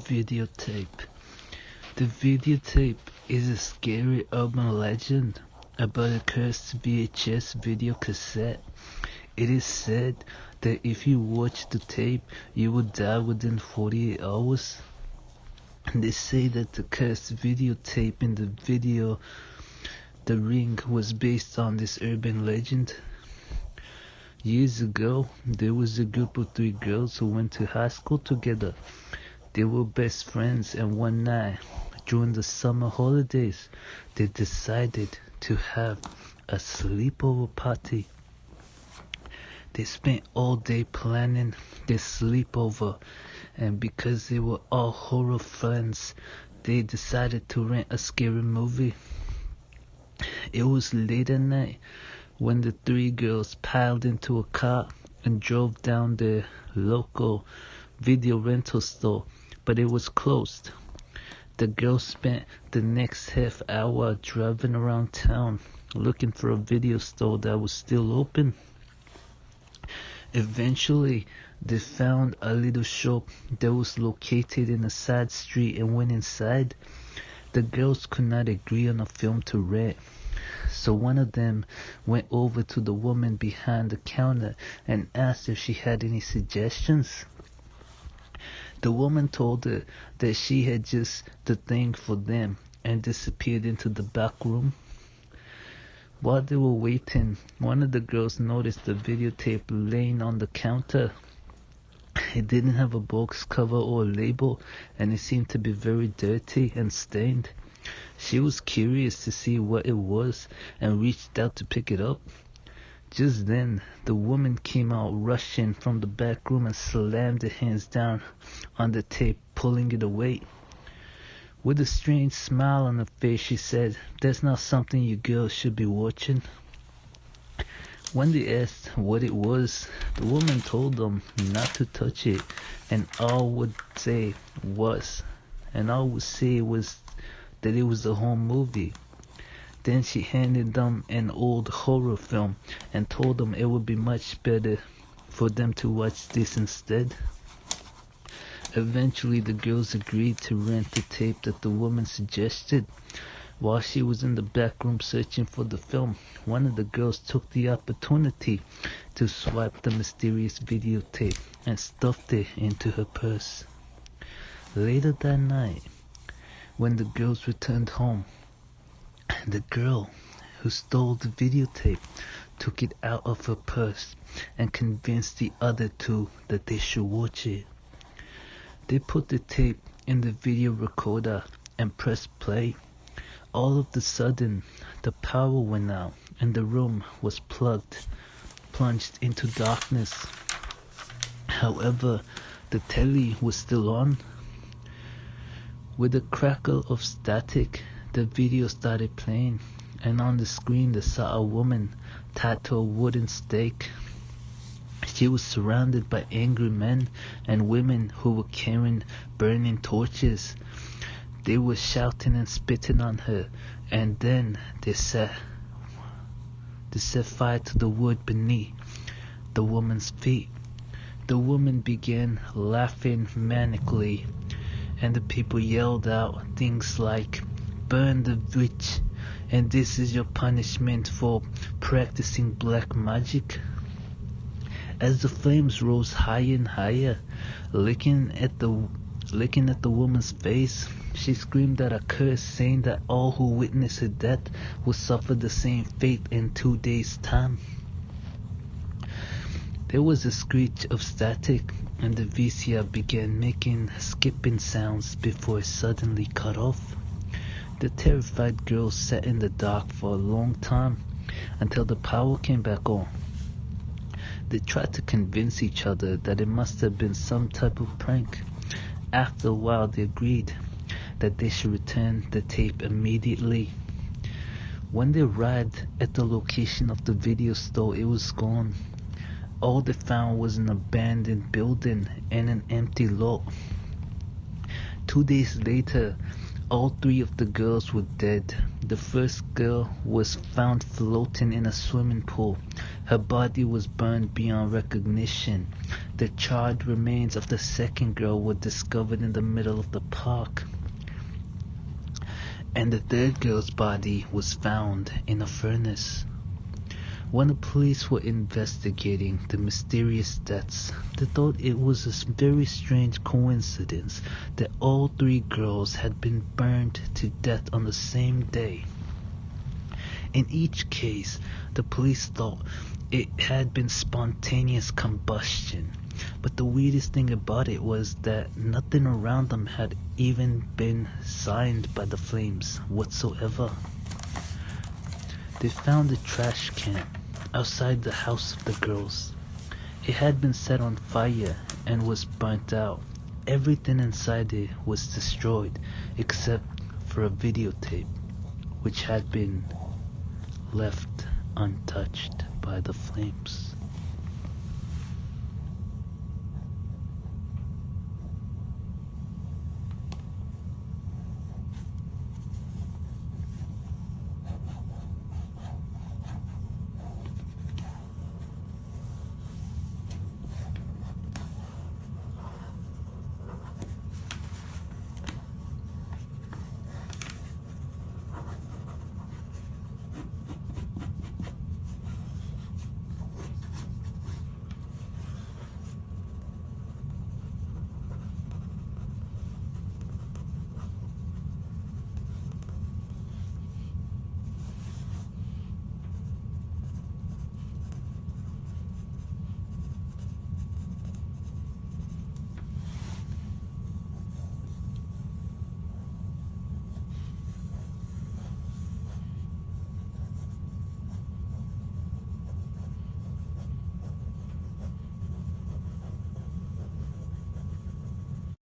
Videotape. The videotape is a scary urban legend about a cursed VHS video cassette. It is said that if you watch the tape, you will die within 48 hours. And they say that the cursed videotape in the video The Ring was based on this urban legend. Years ago, there was a group of 3 girls who went to high school together. They were best friends, and one night, during the summer holidays, they decided to have a sleepover party. They spent all day planning their sleepover, and because they were all horror fans, they decided to rent a scary movie. It was late at night when the 3 girls piled into a car and drove down the local video rental store, but it was closed. The girls spent the next half hour driving around town looking for a video store that was still open. Eventually, they found a little shop that was located in a side street and went inside. The girls could not agree on a film to rent, so one of them went over to the woman behind the counter and asked if she had any suggestions. The woman told her that she had just the thing for them and disappeared into the back room. While they were waiting, one of the girls noticed the videotape laying on the counter. It didn't have a box cover or a label, and it seemed to be very dirty and stained. She was curious to see what it was and reached out to pick it up. Just then, the woman came out rushing from the back room and slammed her hands down on the tape, pulling it away. With a strange smile on her face, she said, "That's not something you girls should be watching." When they asked what it was, the woman told them not to touch it, and all would say was that it was a home movie. Then she handed them an old horror film and told them it would be much better for them to watch this instead. Eventually, the girls agreed to rent the tape that the woman suggested. While she was in the back room searching for the film, one of the girls took the opportunity to swipe the mysterious videotape and stuffed it into her purse. Later that night, when the girls returned home, the girl who stole the videotape took it out of her purse and convinced the other 2 that they should watch it. They put the tape in the video recorder and pressed play. All of a sudden, the power went out and the room was plunged into darkness. However, the telly was still on. With a crackle of static, the video started playing, and on the screen they saw a woman tied to a wooden stake. She was surrounded by angry men and women who were carrying burning torches. They were shouting and spitting on her, and then they set fire to the wood beneath the woman's feet. The woman began laughing manically, and the people yelled out things like, "Burn the witch, and this is your punishment for practicing black magic." As the flames rose higher and higher, licking at the woman's face, she screamed out a curse, saying that all who witnessed her death would suffer the same fate in 2 days' time. There was a screech of static, and the VCR began making skipping sounds before it suddenly cut off. The terrified girls sat in the dark for a long time until the power came back on. They tried to convince each other that it must have been some type of prank. After a while, they agreed that they should return the tape immediately. When they arrived at the location of the video store, it was gone. All they found was an abandoned building and an empty lot. 2 days later, All three of the girls were dead. The first girl was found floating in a swimming pool. Her body was burned beyond recognition. The charred remains of the second girl were discovered in the middle of the park. And the third girl's body was found in a furnace. When the police were investigating the mysterious deaths, they thought it was a very strange coincidence that all three girls had been burned to death on the same day. In each case, the police thought it had been spontaneous combustion, but the weirdest thing about it was that nothing around them had even been signed by the flames whatsoever. They found a trash can outside the house of the girls. It had been set on fire and was burnt out. Everything inside it was destroyed except for a videotape, which had been left untouched by the flames.